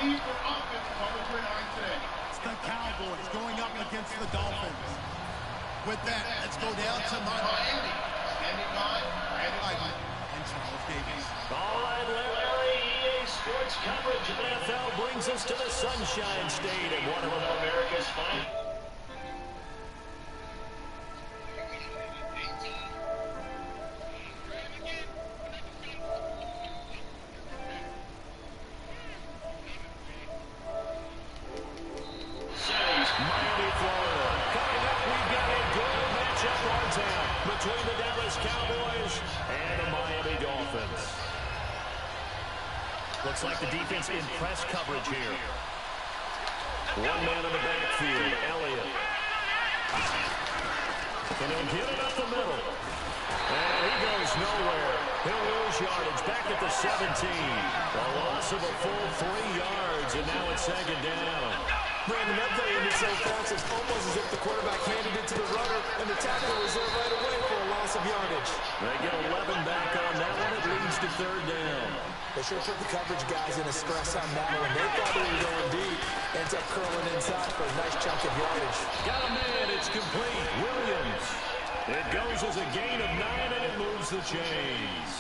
need for offense is on the gridiron today. It's the Cowboys going up against the Dolphins. With that, let's go down to Miami. Standing by, Randy and Charles Davis. All right, Larry, EA Sports coverage of NFL brings us to the Sunshine State and one of America's finest. Between the Dallas Cowboys and the Miami Dolphins. Looks like the defense in press coverage here. One man in the backfield, Elliott. And he'll get it up the middle. And he goes nowhere. He'll lose yardage back at the 17. A loss of a full 3 yards, and now it's second down. Brandon, that play ended so fast, it's almost as if the quarterback handed it to the runner, and the tackle was there right away for a loss of yardage. They get 11 back on that one. It leads to third down. They sure put the coverage guys in a stress on that one. They thought they were going deep. Ends up curling inside for a nice chunk of yardage. Got a man. It's complete. Williams. It goes as a gain of 9, and it moves the chains.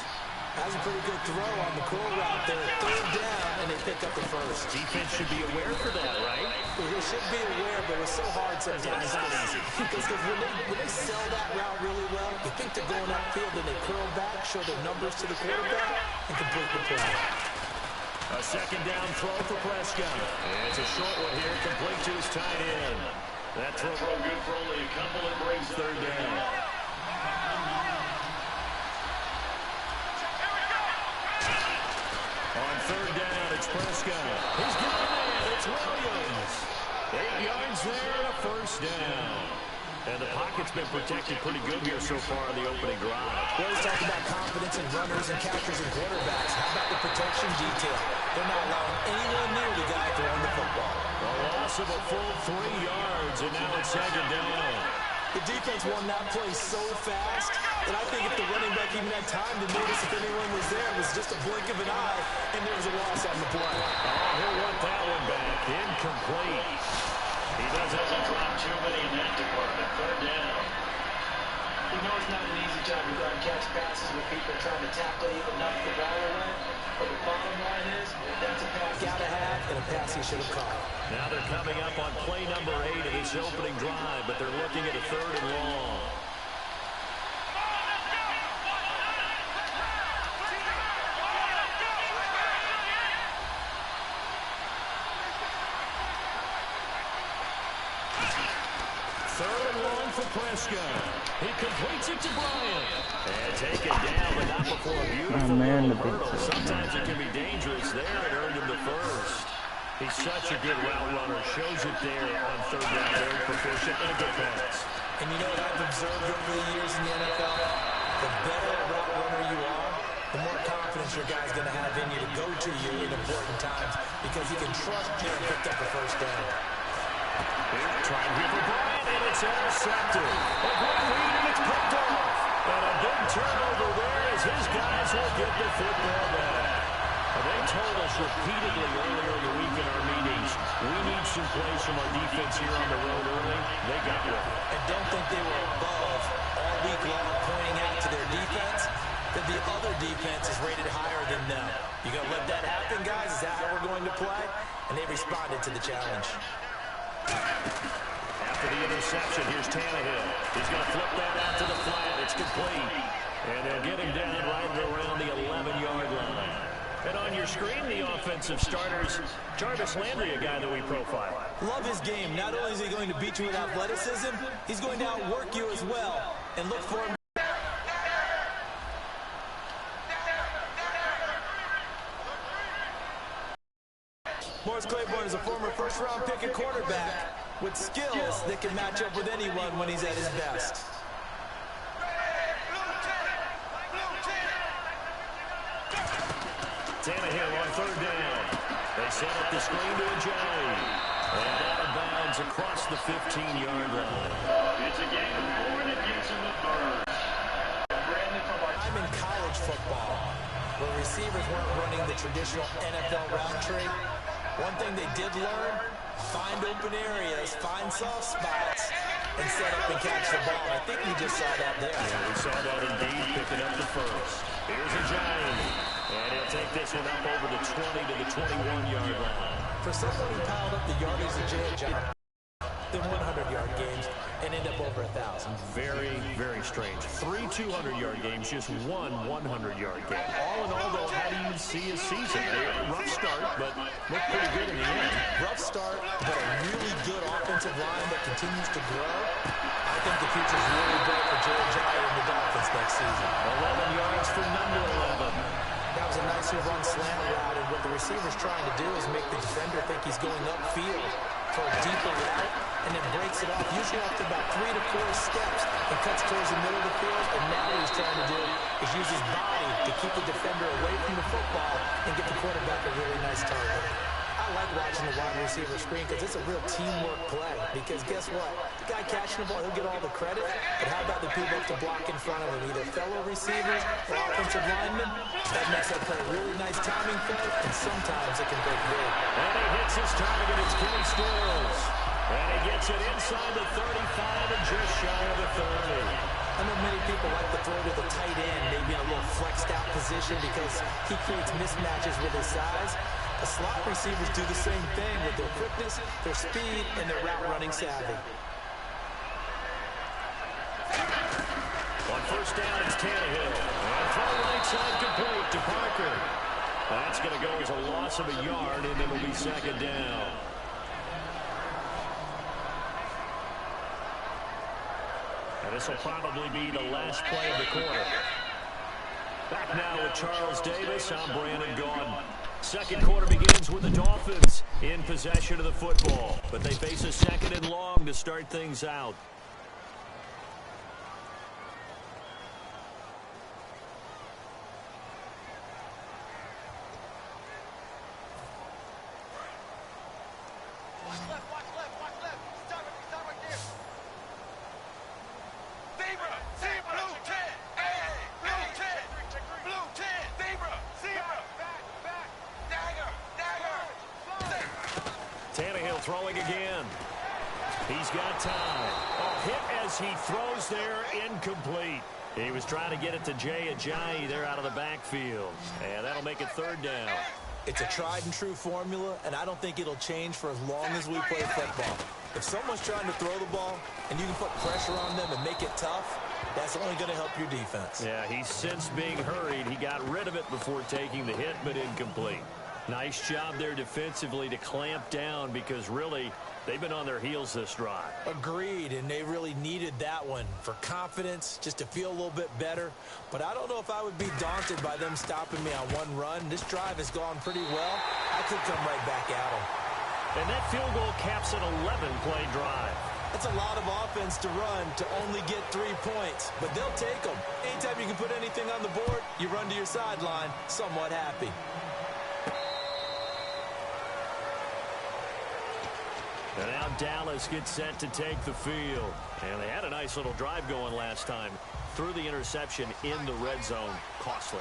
That's a pretty good throw on the curl route there. Third down, and they pick up the first. Defense should be aware for that, right? They should be aware, but it's so hard sometimes. It's not easy. Because when they sell that route really well, you think they're going upfield, and they curl back, show their numbers to the quarterback, and complete the play. A second down throw for Prescott. And it's a short one here, complete to his tight end. That throw good for only a couple and brings third down. On third down, it's Prescott. He's got a man. It's Williams. 8 yards there and a first down. And the pocket's been protected pretty good here so far in the opening drive. We always talk about confidence in runners and catchers and quarterbacks. How about the protection detail? They're not allowing anyone near the guy throwing the football. A loss of a full 3 yards, and now it's second down. The defense won that play so fast that I think if the running back even had time to notice if anyone was there, it was just a blink of an eye, and there was a loss on the play. Oh, he'll want that one back. Incomplete. He doesn't drop too many in that department. Third down. You know it's not an easy job to go and catch passes with people trying to tackle you and knock the ball away. But the bottom line is, that's a pass you gotta have and a pass he should have caught. Now they're coming up on play number 8 of this opening drive, but they're looking at a third and long. Third and long for Prescott. He completes it to Bryant. And taken down, but not before a beautiful hurdle. Sometimes it can be dangerous there. It earned him the first. He's such a good route runner. Shows it there on third down. Very proficient and a good pass. And you know what I've observed over the years in the NFL? The better a route runner you are, the more confidence your guy's going to have in you to go to you in important times because he can trust you and pick up the first down. Trying here for Bryant, and it's intercepted. A great lead, and it's picked off. And a big turnover there as his guys will get the football back. They told us repeatedly earlier in the week in our meetings, we need some plays from our defense here on the road early. They got one. And don't think they were above all week long pointing out to their defense that the other defense is rated higher than them. You going to let that happen, guys? Is that how we're going to play? And they responded to the challenge. After the interception, here's Tannehill. He's going to flip that out to the flat. It's complete. And they'll get him down right around the 11-yard line. And on your screen, the offensive starters, Jarvis Landry, a guy that we profile. Love his game. Not only is he going to beat you with athleticism, he's going to outwork you as well. And look for him. Morris Claiborne is a former first-round pick at quarterback with skills that can match up with anyone when he's at his best. Tannehill on third down. They set up the screen to Ajayi. And out of bounds across the 15-yard line. It's a game of 4 that gets him the first. I'm in college football, where receivers weren't running the traditional NFL route tree. One thing they did learn, find open areas, find soft spots, and set up and catch the ball. I think we just saw that there. Yeah, we saw that indeed, picking up the first. Here's a giant. And he'll take this one up over the 20 to the 21-yard line. For someone who piled up the yardage of Giants, then 100-yard games and end up over 1,000. Very, very strange. 3 200-yard games, just one 100-yard game. All in all, though, how do you see a season? A rough start, but looked pretty good in the end. Rough start, but a really good offensive line that continues to grow. I think the future's really bright for Jerry Giant and the Dolphins next season. 11 yards for number 11. That was a nicely run slant route, and what the receiver's trying to do is make the defender think he's going upfield for a deeper route, and then breaks it off, usually after about 3 to 4 steps, and cuts towards the middle of the field, and now what he's trying to do is use his body to keep the defender away from the football and get the quarterback a really nice target. I like watching the wide receiver screen because it's a real teamwork play, because guess what? The guy catching the ball, he'll get all the credit, but how about the people up to block in front of him, either fellow receivers or offensive linemen? That makes that play a really nice timing play, and sometimes it can break big. And he hits his target. It's Kenny Stills. And he gets it inside the 35 and just shy of the 30. I know many people like to throw to the tight end, maybe in a little flexed out position because he creates mismatches with his size. The slot receivers do the same thing with their quickness, their speed, and their route running savvy. On first down, it's Tannehill. And throw right side complete to Parker. That's going to go as a loss of a yard, and it'll be second down. And this will probably be the last play of the quarter. Back now with Charles Davis. I'm Brandon Gaudin. Second quarter begins with the Dolphins in possession of the football, but they face a second and long to start things out. Watch left, watch left, watch left. Stop right there. Zebra, blue 10. Hey, blue 10. Blue 10. Zebra. Back. Dagger. Tannehill throwing again. He's got time. A hit as he throws there, incomplete. He was trying to get it to Jay Ajayi there out of the backfield. And that'll make it third down. It's a tried-and-true formula, and I don't think it'll change for as long as we play football. If someone's trying to throw the ball and you can put pressure on them and make it tough, that's only going to help your defense. Yeah, he's since being hurried. He got rid of it before taking the hit, but incomplete. Nice job there defensively to clamp down because really they've been on their heels this drive. Agreed, and they really needed that one for confidence, just to feel a little bit better. But I don't know if I would be daunted by them stopping me on one run. This drive has gone pretty well. I could come right back at them. And that field goal caps an 11-play drive. That's a lot of offense to run to only get 3 points, but they'll take them. Anytime you can put anything on the board, you run to your sideline somewhat happy. And now Dallas gets set to take the field. And they had a nice little drive going last time. Threw the interception in the red zone. Costly.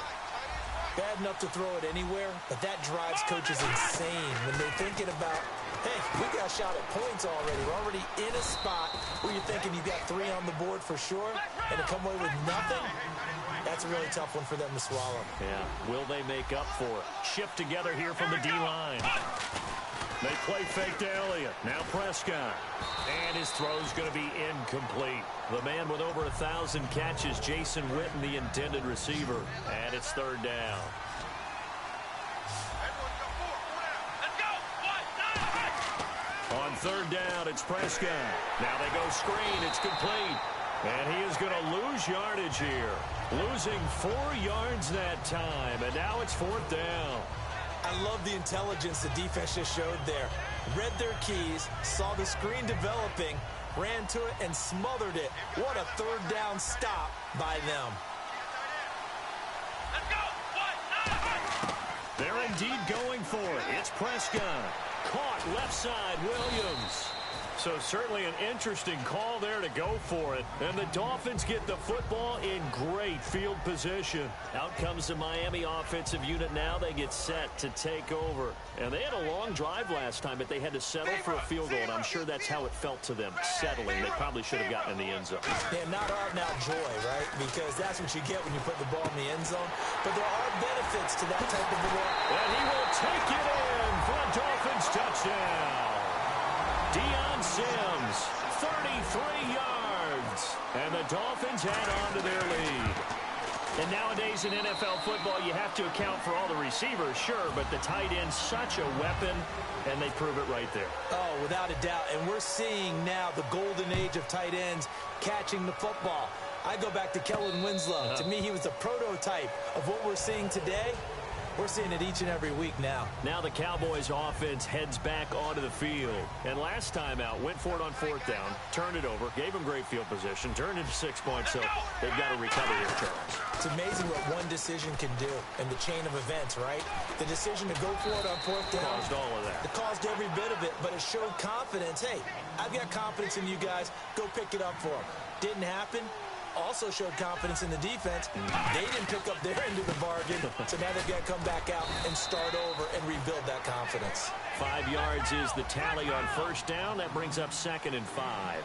Bad enough to throw it anywhere, but that drives coaches insane when they're thinking about, hey, we got a shot at points already. We're already in a spot where you're thinking you got 3 on the board for sure, and to come away with nothing, that's a really tough one for them to swallow. Yeah, will they make up for it? Shift together here from the D-line. They play fake to Elliott. Now Prescott. And his throw's going to be incomplete. The man with over 1,000 catches, Jason Witten, the intended receiver. And it's third down. On third down, it's Prescott. Now they go screen. It's complete. And he is going to lose yardage here. Losing 4 yards that time. And now it's fourth down. I love the intelligence the defense just showed there. Read their keys, saw the screen developing, ran to it, and smothered it. What a third down stop by them. They're indeed going for it. It's Prescott. Caught left side, Williams. So certainly an interesting call there to go for it. And the Dolphins get the football in great field position. Out comes the Miami offensive unit now. They get set to take over. And they had a long drive last time, but they had to settle for a field goal, and I'm sure that's how it felt to them, settling. They probably should have gotten in the end zone. Yeah, not out-and-out joy, right? Because that's what you get when you put the ball in the end zone. But there are benefits to that type of ball. And he will take it in for a Dolphins touchdown. Deion Sims, 33 yards. And the Dolphins add on to their lead. And nowadays in NFL football, you have to account for all the receivers, sure, but the tight end's such a weapon, and they prove it right there. Oh, without a doubt. And we're seeing now the golden age of tight ends catching the football. I go back to Kellen Winslow. To me, he was the prototype of what we're seeing today. We're seeing it each and every week now. Now the Cowboys offense heads back onto the field. And last time out, went for it on fourth down, turned it over, gave them great field position, turned into 6 points, so they've got to recover here, Charles. It's amazing what one decision can do in the chain of events, right? The decision to go for it on fourth down. Caused all of that. It caused every bit of it, but it showed confidence. Hey, I've got confidence in you guys. Go pick it up for them. Didn't happen. Also showed confidence in the defense. They didn't pick up their end of the bargain, so now they've got to come back out and start over and rebuild that confidence. 5 yards is the tally on first down. That brings up 2nd and 5.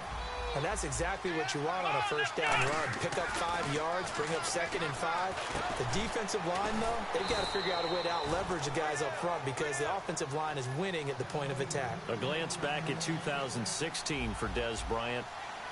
And that's exactly what you want on a first down run. Pick up 5 yards, bring up 2nd and 5. The defensive line, though, they've got to figure out a way to out-leverage the guys up front because the offensive line is winning at the point of attack. A glance back at 2016 for Dez Bryant.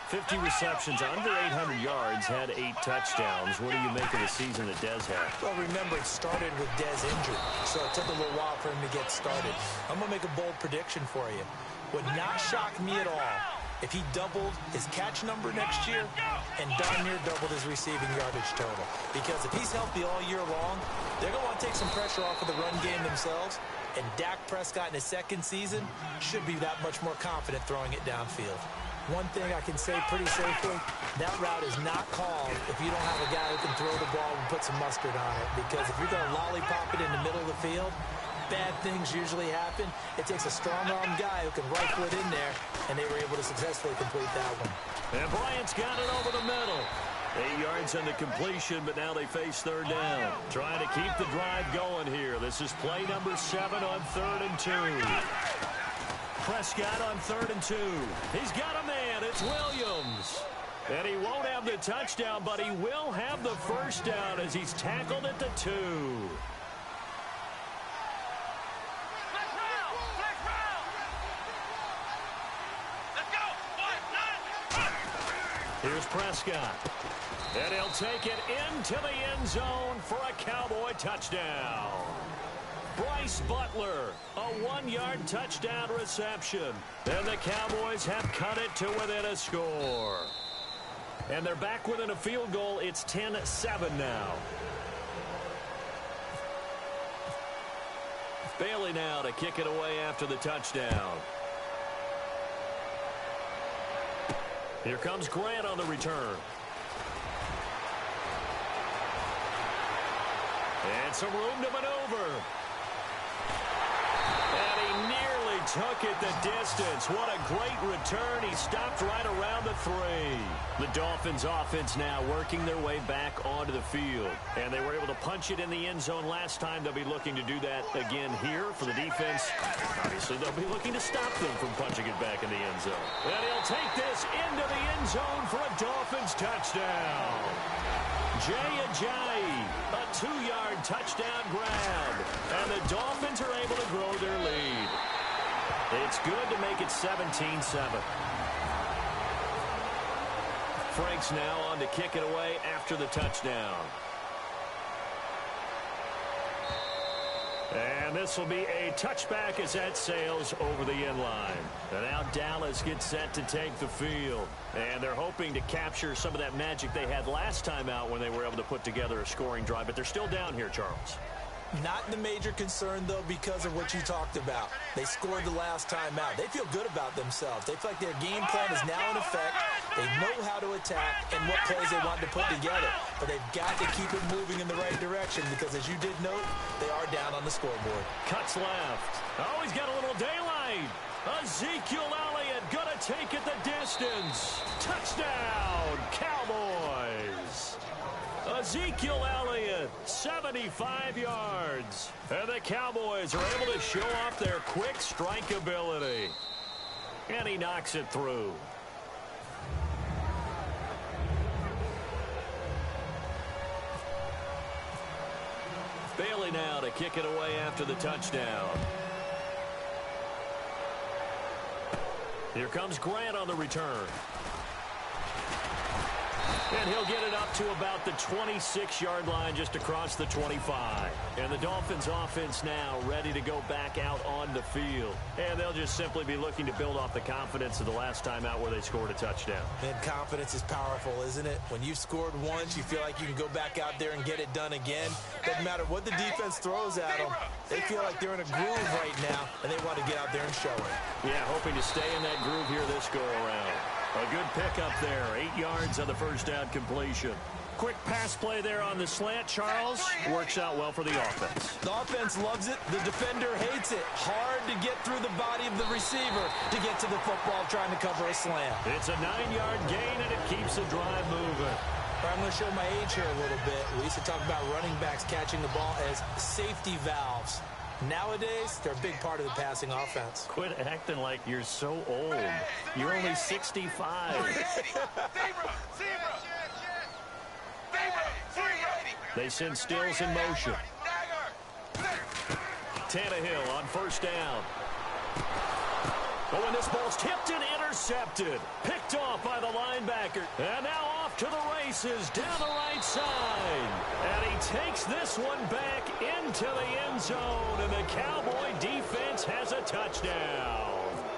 50 receptions, under 800 yards, had 8 touchdowns. What do you make of the season that Dez had? Well, remember, it started with Dez injured, so it took a little while for him to get started. I'm going to make a bold prediction for you. Would not shock me at all if he doubled his catch number next year and darn near doubled his receiving yardage total. Because if he's healthy all year long, they're going to want to take some pressure off of the run game themselves, and Dak Prescott in his second season should be that much more confident throwing it downfield. One thing I can say pretty safely, that route is not called if you don't have a guy who can throw the ball and put some mustard on it. Because if you're going to lollipop it in the middle of the field, bad things usually happen. It takes a strong-armed guy who can rifle it in there, and they were able to successfully complete that one. And Bryant's got it over the middle. 8 yards on the completion, but now they face third down. Trying to keep the drive going here. This is play number 7 on 3rd and 2. Prescott on 3rd and 2. He's got a man. It's Williams. And he won't have the touchdown, but he will have the first down as he's tackled at the 2. Here's Prescott. And he'll take it into the end zone for a Cowboy touchdown. Bryce Butler, a 1-yard touchdown reception. And the Cowboys have cut it to within a score. And they're back within a field goal. It's 10-7 now. Bailey now to kick it away after the touchdown. Here comes Grant on the return. And some room to maneuver. And he nearly took it the distance. What a great return. He stopped right around the 3. The Dolphins offense now working their way back onto the field. And they were able to punch it in the end zone last time. They'll be looking to do that again here for the defense. Obviously, they'll be looking to stop them from punching it back in the end zone. And he'll take this into the end zone for a Dolphins touchdown. Jay Ajayi, a 2-yard touchdown grab. And the Dolphins are able to grow their lead. It's good to make it 17-7. Franks now on to kick it away after the touchdown. And this will be a touchback as that sails over the end line. And now Dallas gets set to take the field. And they're hoping to capture some of that magic they had last time out when they were able to put together a scoring drive. But they're still down here, Charles. Not the major concern, though, because of what you talked about. They scored the last time out. They feel good about themselves. They feel like their game plan is now in effect. They know how to attack and what plays they want to put together. But they've got to keep it moving in the right direction because, as you did note, they are down on the scoreboard. Cuts left. Oh, he's got a little daylight. Ezekiel Elliott gonna take it the distance. Touchdown, Cowboys. Ezekiel Elliott, 75 yards. And the Cowboys are able to show off their quick strike ability. And he knocks it through. Bailey now to kick it away after the touchdown. Here comes Grant on the return. And he'll get it up to about the 26-yard line just across the 25. And the Dolphins offense now ready to go back out on the field. And they'll just simply be looking to build off the confidence of the last time out where they scored a touchdown. And confidence is powerful, isn't it? When you've scored once, you feel like you can go back out there and get it done again. Doesn't matter what the defense throws at them. They feel like they're in a groove right now, and they want to get out there and show it. Yeah, hoping to stay in that groove here this go-around. A good pickup there. 8 yards on the first down completion. Quick pass play there on the slant, Charles. Works out well for the offense. The offense loves it. The defender hates it. Hard to get through the body of the receiver to get to the football trying to cover a slant. It's a 9-yard gain, and it keeps the drive moving. I'm going to show my age here a little bit. We used to talk about running backs catching the ball as safety valves. Nowadays, they're a big part of the passing offense. Quit acting like you're so old. You're only 65. They send Stills in motion. Tannehill on first down. Oh, and this ball's tipped and intercepted. Picked off by the linebacker. And now off to the races down the right side. And he takes this one back into the end zone. And the Cowboy defense has a touchdown.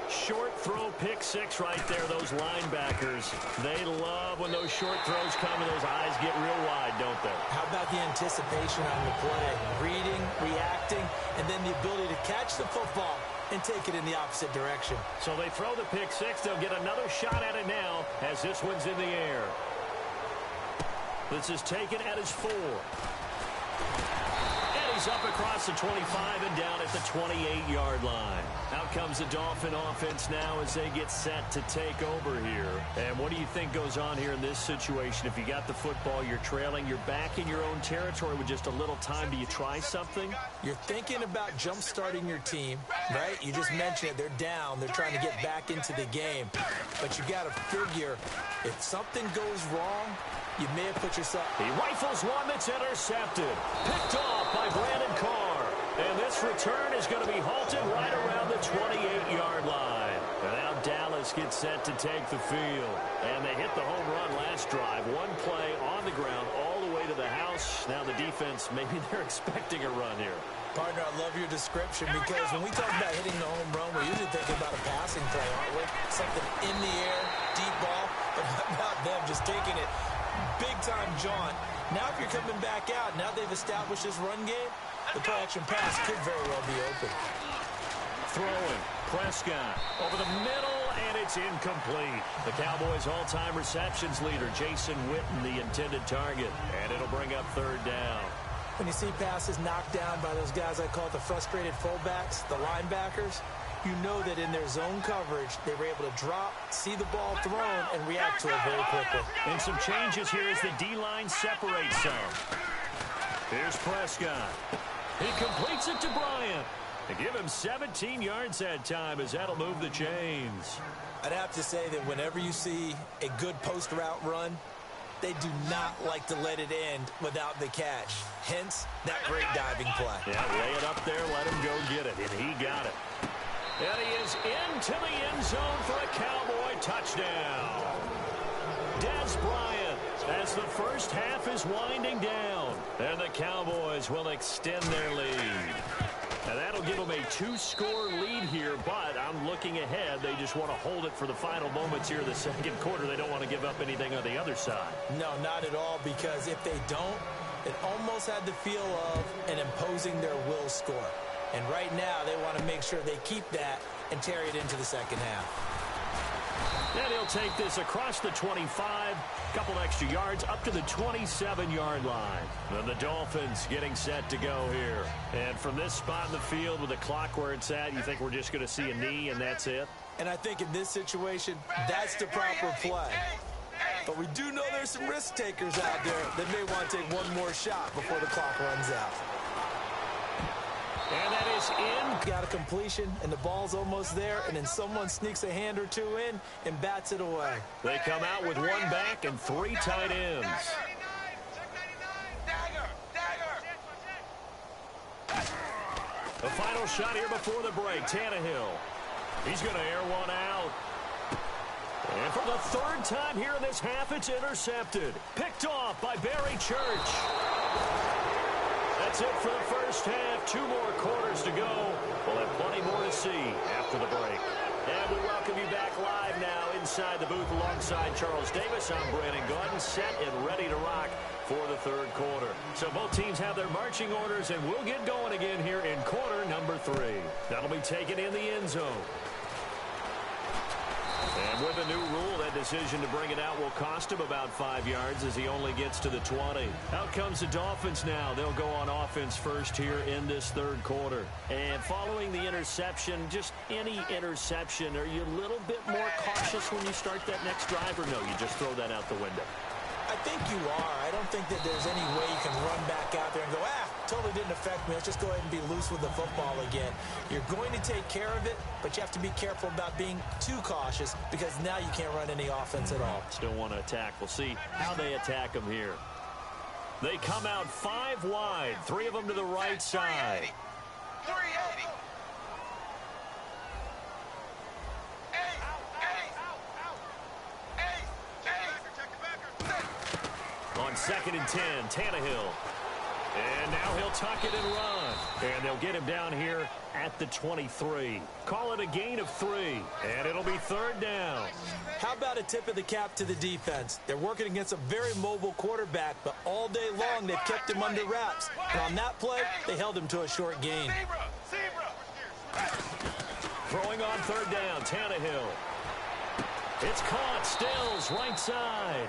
Short throw, pick six right there. Those linebackers, they love when those short throws come and those eyes get real wide, don't they? How about the anticipation on the play? Reading, reacting, and then the ability to catch the football and take it in the opposite direction. So they throw the pick six. They'll get another shot at it now as this one's in the air. This is taken at his 4. And he's up across the 25 and down at the 28-yard line. Out comes the Dolphin offense now as they get set to take over here. And what do you think goes on here in this situation? If you got the football, you're trailing, you're back in your own territory with just a little time. Do you try something? You're thinking about jump-starting your team, right? You just mentioned it. They're down. They're trying to get back into the game. But you got to figure if something goes wrong, you may have put yourself... He rifles one that's intercepted. Picked off by Brandon Carr. And this return is going to be halted right around the 28-yard line. And now Dallas gets set to take the field. And they hit the home run last drive. One play on the ground all the way to the house. Now the defense, maybe they're expecting a run here. Partner, I love your description because when we talk about hitting the home run, we're usually thinking about a passing play, aren't we? Something in the air, deep ball. But how about them just taking it big-time jaunt? Now if you're coming back out, now they've established this run game, the play-action pass could very well be open. Throwing. Prescott over the middle, and it's incomplete. The Cowboys' all-time receptions leader, Jason Witten, the intended target. And it'll bring up third down. When you see passes knocked down by those guys I call the frustrated fullbacks, the linebackers, you know that in their zone coverage, they were able to drop, see the ball thrown, and react to it very quickly. And some changes here as the D-line separates some. Here's Prescott. He completes it to Bryant. They give him 17 yards that time as that'll move the chains. I'd have to say that whenever you see a good post route run, they do not like to let it end without the catch. Hence, that great diving play. Yeah, lay it up there, let him go get it, and he got it. And he is into the end zone for a Cowboy touchdown. Dez Bryant as the first half is winding down. And the Cowboys will extend their lead. And that'll give them a 2-score lead here, but I'm looking ahead. They just want to hold it for the final moments here of the second quarter. They don't want to give up anything on the other side. No, not at all, because if they don't, it almost had the feel of an imposing their will score. And right now, they want to make sure they keep that and carry it into the second half. And he'll take this across the 25, couple extra yards up to the 27-yard line. And the Dolphins getting set to go here. And from this spot in the field with the clock where it's at, you think we're just going to see a knee and that's it? And I think in this situation, that's the proper play. But we do know there's some risk takers out there that may want to take one more shot before the clock runs out. And that is in. Got a completion, and the ball's almost there, and then someone sneaks a hand or two in and bats it away. They come out with one back and three tight ends. The final shot here before the break, Tannehill. He's going to air one out. And for the third time here in this half, it's intercepted. Picked off by Barry Church. That's it for the first half. 2 more quarters to go. We'll have plenty more to see after the break. And we welcome you back live now inside the booth alongside Charles Davis. I'm Brandon Gordon, set and ready to rock for the third quarter. So both teams have their marching orders, and we'll get going again here in quarter number 3. That'll be taken in the end zone. And with a new rule, that decision to bring it out will cost him about 5 yards as he only gets to the 20. Out comes the Dolphins now. They'll go on offense first here in this third quarter. And following the interception, just any interception, are you a little bit more cautious when you start that next drive, or no, you just throw that out the window? I think you are. I don't think that there's any way you can run back out there and go, totally didn't affect me. Let's just go ahead and be loose with the football again. You're going to take care of it, but you have to be careful about being too cautious because now you can't run any offense at all. Still want to attack. We'll see how they attack them here. They come out 5 wide, 3 of them to the right side. 380. On 2nd and 10, Tannehill. And now he'll tuck it and run. And they'll get him down here at the 23. Call it a gain of 3. And it'll be 3rd down. How about a tip of the cap to the defense? They're working against a very mobile quarterback, but all day long they've kept him under wraps. And on that play, they held him to a short gain. Throwing on 3rd down, Tannehill. It's caught, Stills, right side.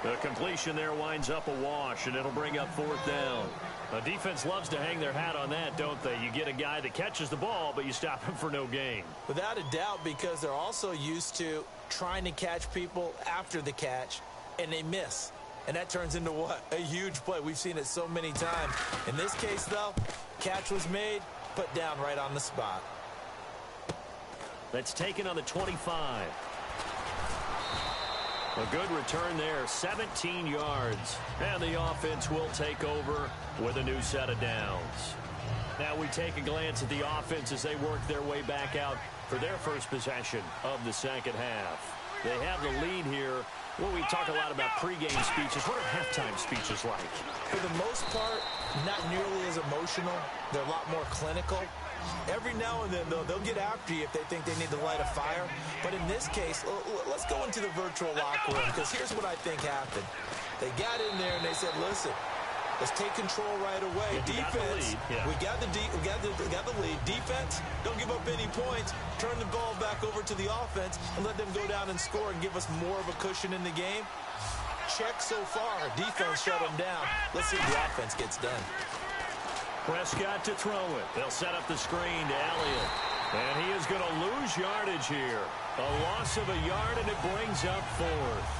The completion there winds up a wash, and it'll bring up 4th down. The defense loves to hang their hat on that, don't they? You get a guy that catches the ball, but you stop him for no gain. Without a doubt, because they're also used to trying to catch people after the catch, and they miss. And that turns into what? A huge play. We've seen it so many times. In this case, though, catch was made, put down right on the spot. That's taken on the 25. A good return there, 17 yards. And the offense will take over with a new set of downs. Now we take a glance at the offense as they work their way back out for their first possession of the second half. They have the lead here. Well, we talk a lot about pregame speeches. What are halftime speeches like? For the most part, not nearly as emotional. They're a lot more clinical. Every now and then, though, they'll get after you if they think they need to light a fire. But in this case, let's go into the virtual locker room, because here's what I think happened. They got in there and they said, listen, let's take control right away. Defense, we got the lead. Defense, don't give up any points. Turn the ball back over to the offense and let them go down and score and give us more of a cushion in the game. Check so far. Defense shut them down. Let's see if the offense gets done. Prescott to throw it. They'll set up the screen to Elliott. And he is going to lose yardage here. A loss of a yard, and it brings up 4th.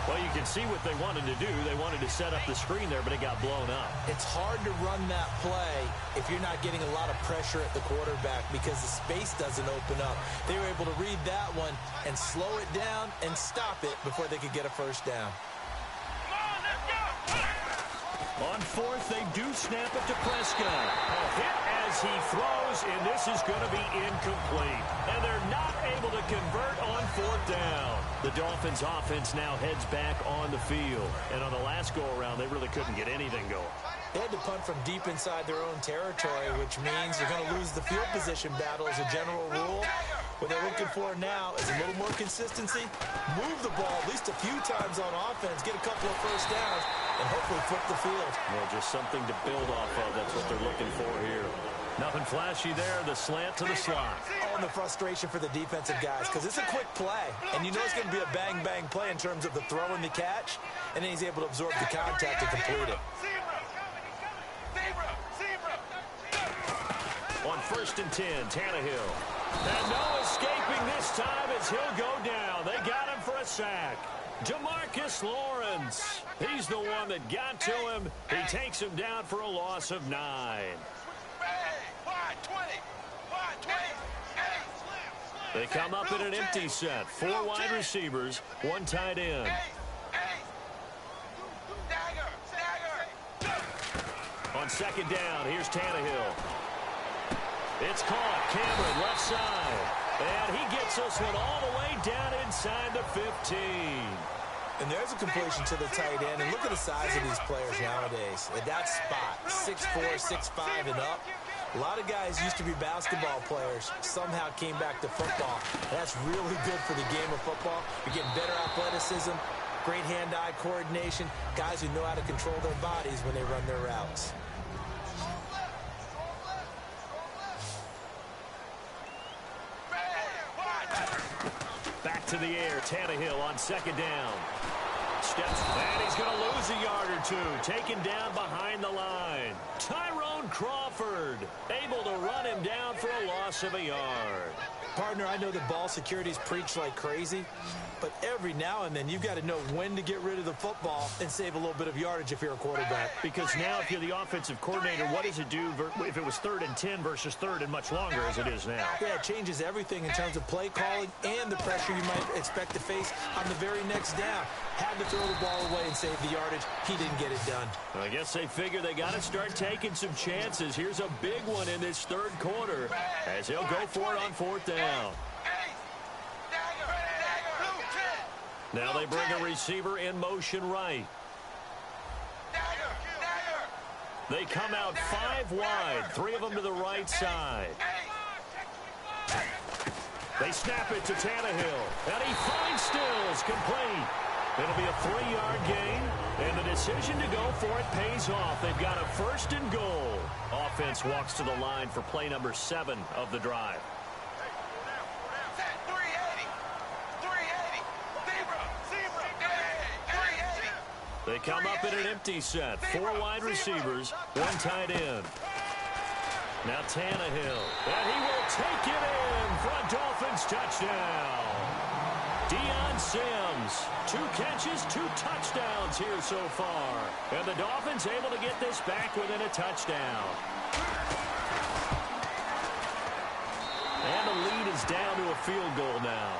Well, you can see what they wanted to do. They wanted to set up the screen there, but it got blown up. It's hard to run that play if you're not getting a lot of pressure at the quarterback because the space doesn't open up. They were able to read that one and slow it down and stop it before they could get a first down. On 4th, they do snap it to Prescott. A hit as he throws, and this is going to be incomplete. And they're not able to convert on 4th down. The Dolphins' offense now heads back on the field. And on the last go-around, they really couldn't get anything going. They had to punt from deep inside their own territory, which means they're going to lose the field position battle as a general rule. What they're looking for now is a little more consistency, move the ball at least a few times on offense, get a couple of first downs, and hopefully flip the field. Well, just something to build off of. That's what they're looking for here. Nothing flashy there. The slant to the slot. Oh, and the frustration for the defensive guys, because it's a quick play, and you know it's going to be a bang-bang play in terms of the throw and the catch, and then he's able to absorb the contact to complete it. On 1st and 10, Tannehill. And no escaping this time as he'll go down. They got him for a sack. Demarcus Lawrence. He's the one that got to him. He takes him down for a loss of 9. They come up in an empty set. 4 wide receivers, 1 tight end. On 2nd down, here's Tannehill. It's caught. Cameron, left side. And he gets this one all the way down inside the 15. And there's a completion to the tight end. And look at the size of these players nowadays. At that spot, 6'4", 6'5", and up. A lot of guys used to be basketball players, somehow came back to football. That's really good for the game of football. You're getting better athleticism, great hand-eye coordination, guys who know how to control their bodies when they run their routes. Back to the air, Tannehill on 2nd down. Steps, and he's going to lose a yard or 2. Taken down behind the line. Tyrone Crawford able to run him down for a loss of a yard. Partner, I know that ball security's preached like crazy, but every now and then you've got to know when to get rid of the football and save a little bit of yardage if you're a quarterback. Because now if you're the offensive coordinator, what does it do if it was 3rd and 10 versus 3rd and much longer as it is now? Yeah, it changes everything in terms of play calling and the pressure you might expect to face on the very next down. Had to throw the ball away and save the yardage. He didn't get it done. I guess they figure they got to start taking some chances. Here's a big one in this 3rd quarter as he'll go for it on 4th down. Now they bring a receiver in motion right. They come out 5 wide, 3 of them to the right side. They snap it to Tannehill, and he finds Stills complete. It'll be a 3-yard gain, and the decision to go for it pays off. They've got a 1st and goal. Offense walks to the line for play number 7 of the drive. They come up in an empty set. 4 wide receivers, 1 tight end. Now Tannehill, and he will take it in for a Dolphins touchdown. Deion Sims, 2 catches, 2 touchdowns here so far. And the Dolphins able to get this back within a touchdown. And the lead is down to a field goal now.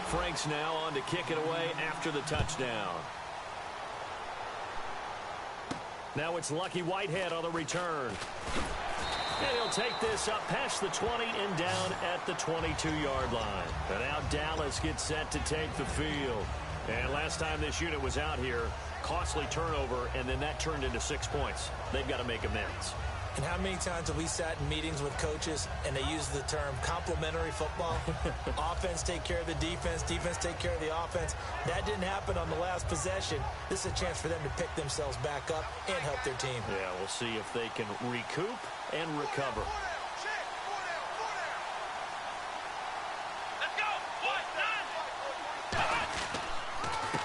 Frank's now on to kick it away after the touchdown. Now it's Lucky Whitehead on the return. And he'll take this up past the 20 and down at the 22-yard line. And now Dallas gets set to take the field. And last time this unit was out here, costly turnover, and then that turned into 6 points. They've got to make amends. And how many times have we sat in meetings with coaches and they use the term complementary football? Offense take care of the defense, defense take care of the offense. That didn't happen on the last possession. This is a chance for them to pick themselves back up and help their team. Yeah, we'll see if they can recoup and recover.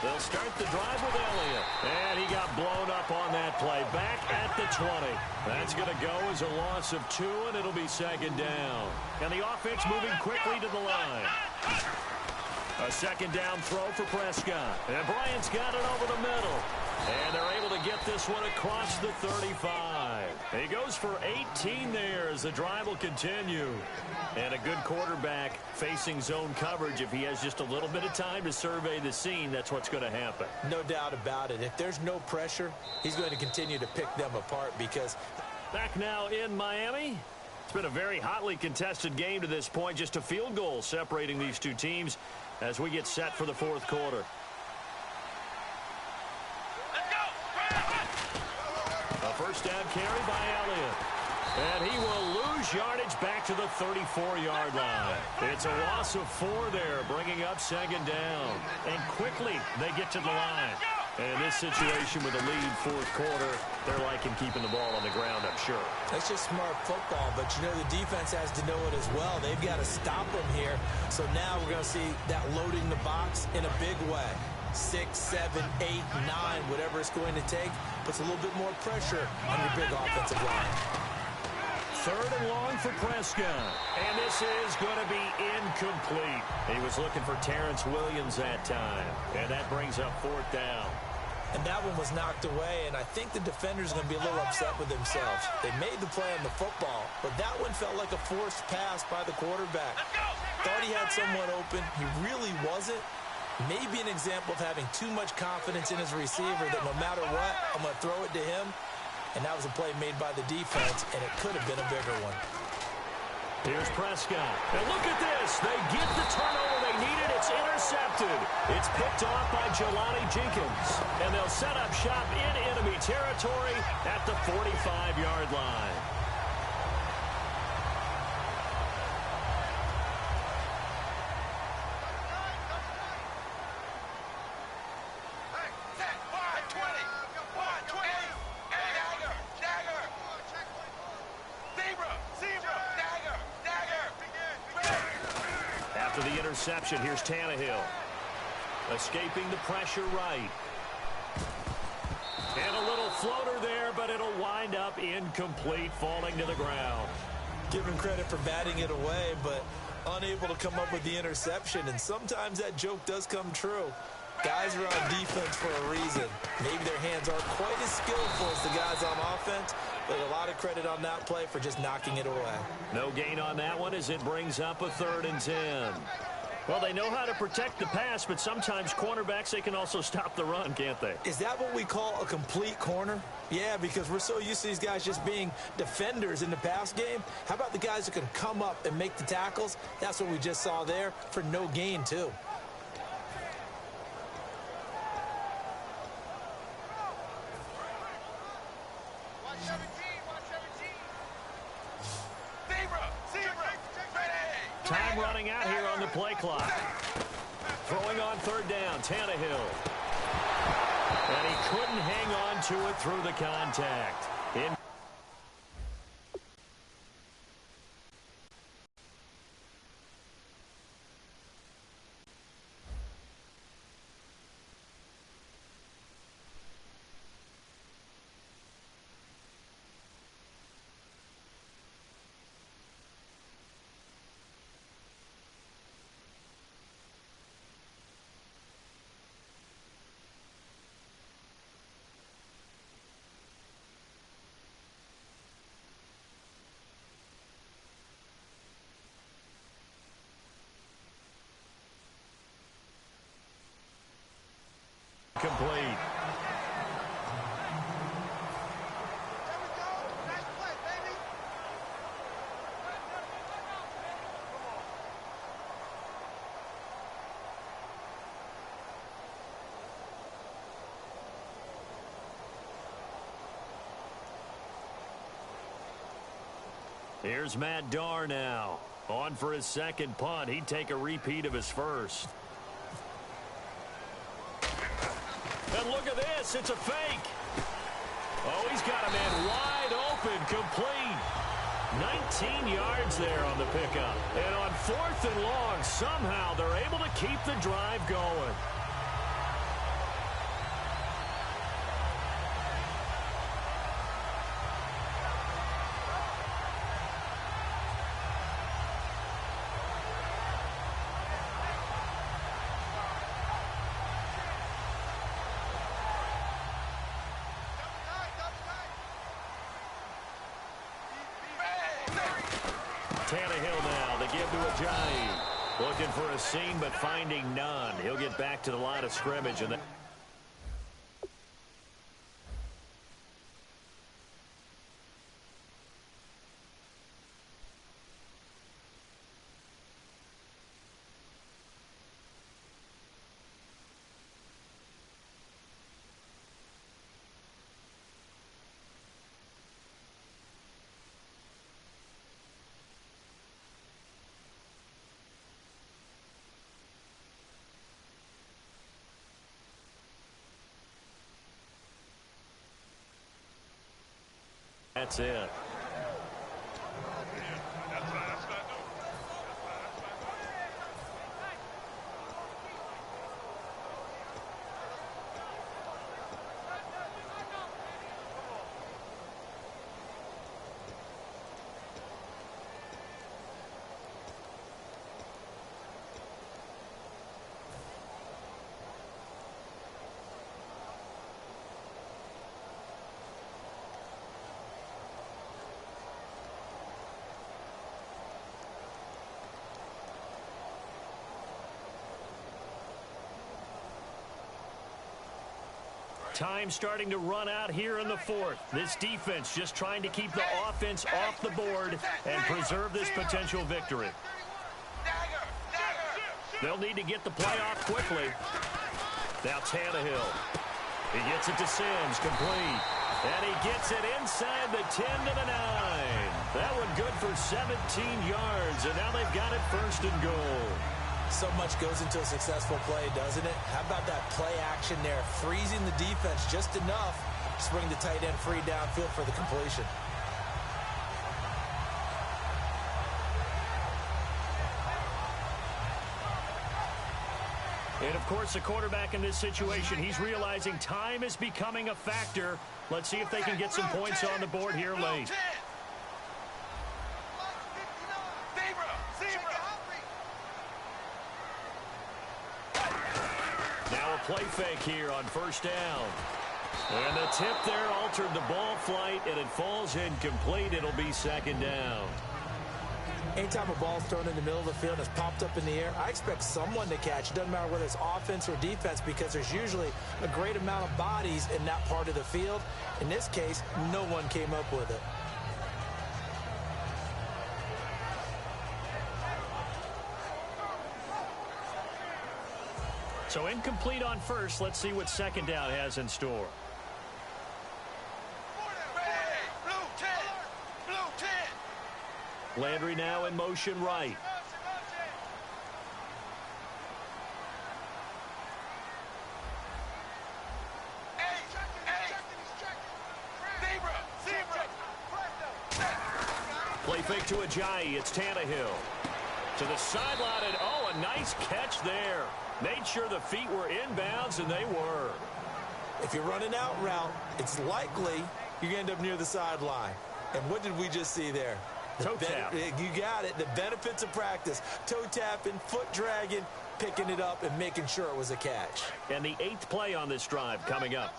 They'll start the drive with Elliott. And he got blown up on that play. Back at the 20. That's going to go as a loss of 2, and it'll be 2nd down. And the offense moving quickly to the line. A 2nd down throw for Prescott. And Bryant's got it over the middle. And they're able to get this one across the 35. He goes for 18 there as the drive will continue. And a good quarterback facing zone coverage. If he has just a little bit of time to survey the scene, that's what's going to happen. No doubt about it. If there's no pressure, he's going to continue to pick them apart because... Back now in Miami. It's been a very hotly contested game to this point. Just a field goal separating these two teams as we get set for the 4th quarter. A 1st down carry by Elliott. And he will lose yardage back to the 34-yard line. It's a loss of 4 there, bringing up second down. And quickly they get to the line. And in this situation with a lead fourth quarter, they're liking keeping the ball on the ground, I'm sure. That's just smart football, but you know the defense has to know it as well. They've got to stop them here. So now we're going to see that loading the box in a big way. 6, 7, 8, 9, whatever it's going to take, puts a little bit more pressure on your big offensive line. Third and long for Prescott. And this is going to be incomplete. He was looking for Terrence Williams that time. And that brings up fourth down. And that one was knocked away, and I think the defenders are going to be a little upset with themselves. They made the play on the football, but that one felt like a forced pass by the quarterback. Thought he had someone open. He really wasn't. Maybe an example of having too much confidence in his receiver that no matter what, I'm going to throw it to him. And that was a play made by the defense, and it could have been a bigger one. Here's Prescott. And look at this. They get the turnover they needed. It's intercepted. It's picked off by Jelani Jenkins. And they'll set up shop in enemy territory at the 45-yard line. After the interception, here's Tannehill. Escaping the pressure right. And a little floater there, but it'll wind up incomplete, falling to the ground. Give him credit for batting it away, but unable to come up with the interception. And sometimes that joke does come true. Guys are on defense for a reason. Maybe their hands aren't quite as skillful as the guys on offense, but a lot of credit on that play for just knocking it away. No gain on that one as it brings up a 3rd and 10. Well, they know how to protect the pass, but sometimes cornerbacks, they can also stop the run, can't they? Is that what we call a complete corner? Yeah, because we're so used to these guys just being defenders in the pass game. How about the guys that can come up and make the tackles? That's what we just saw there for no gain, too. Time running out here on the play clock. Throwing on 3rd down, Tannehill. And he couldn't hang on to it through the contact. Complete. Here's Matt Darr now. On for his second punt. He'd take a repeat of his first. And look at this. It's a fake. Oh, he's got a man wide open, complete. 19 yards there on the pickup. And on 4th and long, somehow they're able to keep the drive going. Tannehill now, they give to Ajayi. Looking for a seam, but finding none. He'll get back to the line of scrimmage. And that's it. Time starting to run out here in the fourth. This defense just trying to keep the offense off the board and preserve this potential victory. They'll need to get the play off quickly. Now Tannehill. He gets it to Sims, complete. And he gets it inside the 10 to the 9. That one good for 17 yards, and now they've got it first and goal. So much goes into a successful play, doesn't it? How about that play action there? Freezing the defense just enough to bring the tight end free downfield for the completion. And, of course, the quarterback in this situation, he's realizing time is becoming a factor. Let's see if they can get some points on the board here late. Now a play fake here on first down. And the tip there altered the ball flight, and it falls incomplete. It'll be second down. Anytime a ball's thrown in the middle of the field and it's popped up in the air, I expect someone to catch. It doesn't matter whether it's offense or defense, because there's usually a great amount of bodies in that part of the field. In this case, no one came up with it. So incomplete on first. Let's see what second down has in store. Landry now in motion right. Play fake to Ajayi. It's Tannehill. To the sideline, and oh, a nice catch there. Made sure the feet were inbounds, and they were. If you're running out route, it's likely you're going to end up near the sideline. And what did we just see there? Toe tap. You got it. The benefits of practice. Toe tapping, foot dragging, picking it up, and making sure it was a catch. And the 8th play on this drive coming up.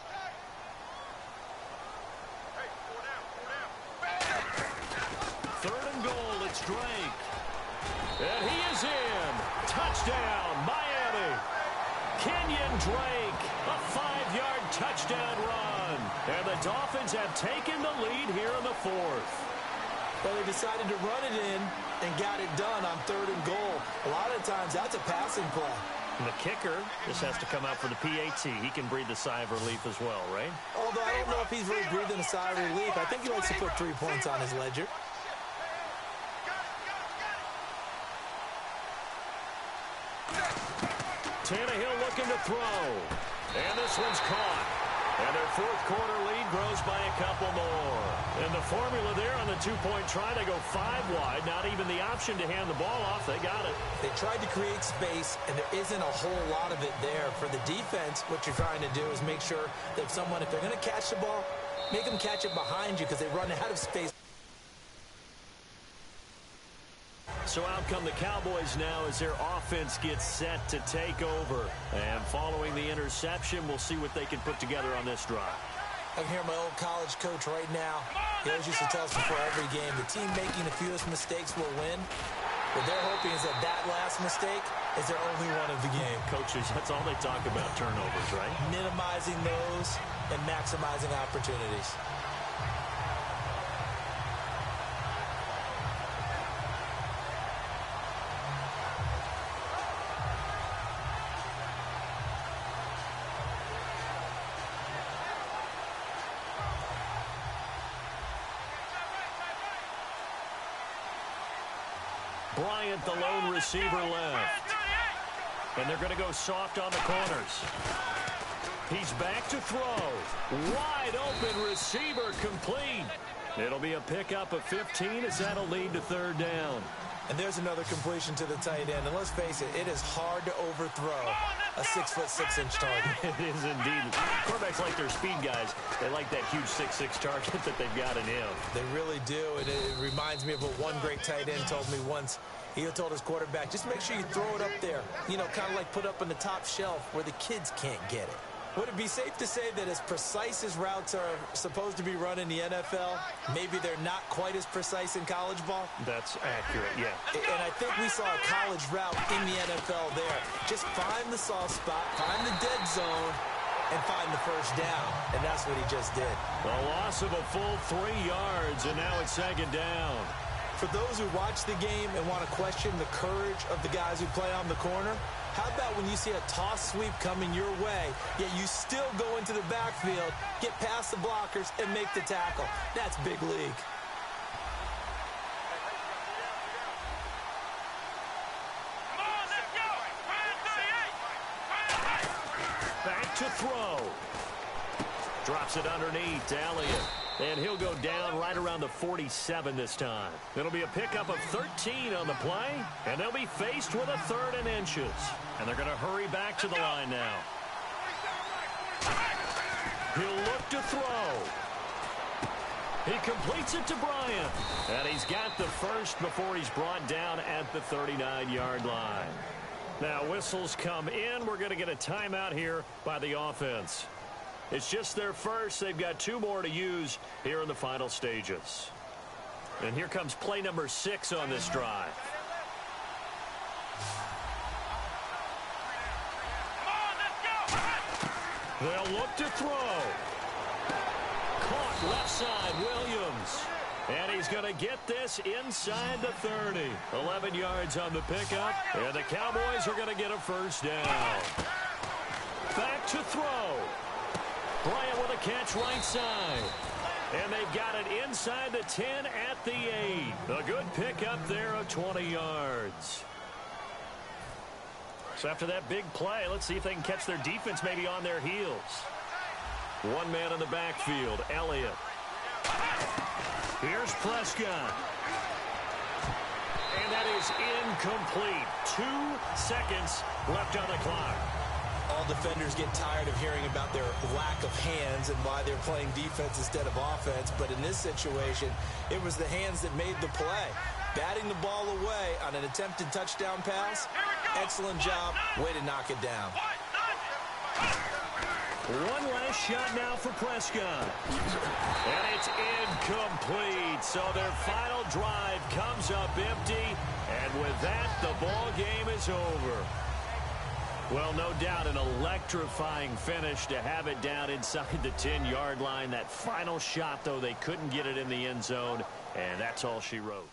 Third and goal, it's Drake. And he is in. Touchdown, Miami. Kenyon Drake, a 5-yard touchdown run. And the Dolphins have taken the lead here in the fourth. Well, they decided to run it in and got it done on third and goal. A lot of times, that's a passing play. And the kicker just has to come out for the PAT. He can breathe a sigh of relief as well, right? Although I don't know if he's really breathing a sigh of relief. I think he likes to put 3 points on his ledger. Tannehill looking to throw. And this one's caught. And their fourth quarter lead grows by a couple more. And the formula there on the two-point try, they go 5 wide. Not even the option to hand the ball off. They got it. They tried to create space, and there isn't a whole lot of it there. For the defense, what you're trying to do is make sure that if they're going to catch the ball, make them catch it behind you because they run out of space. So out come the Cowboys now as their offense gets set to take over. And following the interception, we'll see what they can put together on this drive. I can hear my old college coach right now. He always used to tell us before every game, the team making the fewest mistakes will win. What they're hoping is that last mistake is their only one of the game. Coaches, that's all they talk about, turnovers, right? Minimizing those and maximizing opportunities. Bryant, the lone receiver, left. And they're going to go soft on the corners. He's back to throw. Wide open receiver, complete. It'll be a pickup of 15 as that'll lead to third down. And there's another completion to the tight end. And let's face it, it is hard to overthrow a 6'6" target. It is indeed. Quarterbacks like their speed guys. They like that huge 6'6" target that they've got in him. They really do. And it reminds me of what one great tight end told me once. He told his quarterback, just make sure you throw it up there. You know, kind of like put up on the top shelf where the kids can't get it. Would it be safe to say that as precise as routes are supposed to be run in the NFL, maybe they're not quite as precise in college ball? That's accurate, yeah. And I think we saw a college route in the NFL there. Just find the soft spot, find the dead zone, and find the first down. And that's what he just did. A loss of a full 3 yards, and now it's second down. For those who watch the game and want to question the courage of the guys who play on the corner, how about when you see a toss sweep coming your way, yet you still go into the backfield, get past the blockers, and make the tackle? That's big league. Back to throw. Drops it underneath to Elliott. And he'll go down right around the 47 this time. It'll be a pickup of 13 on the play, and they'll be faced with a 3rd and inches. And they're going to hurry back to the line now. He'll look to throw. He completes it to Bryant. And he's got the first before he's brought down at the 39-yard line. Now, whistles come in. We're going to get a timeout here by the offense. It's just their first. They've got 2 more to use here in the final stages. And here comes play number 6 on this drive. They'll look to throw. Caught left side, Williams. And he's going to get this inside the 30. 11 yards on the pickup. And the Cowboys are going to get a first down. Back to throw. Bryant with a catch right side. And they've got it inside the 10 at the 8. A good pickup there of 20 yards. So after that big play, let's see if they can catch their defense maybe on their heels. One man in the backfield, Elliott. Here's Prescott. And that is incomplete. 2 seconds left on the clock. All defenders get tired of hearing about their lack of hands and why they're playing defense instead of offense. But in this situation, it was the hands that made the play. Batting the ball away on an attempted touchdown pass. Excellent job. Way to knock it down. One last shot now for Prescott. And it's incomplete. So their final drive comes up empty. And with that, the ball game is over. Well, no doubt an electrifying finish to have it down inside the 10-yard line. That final shot, though, they couldn't get it in the end zone, and that's all she wrote.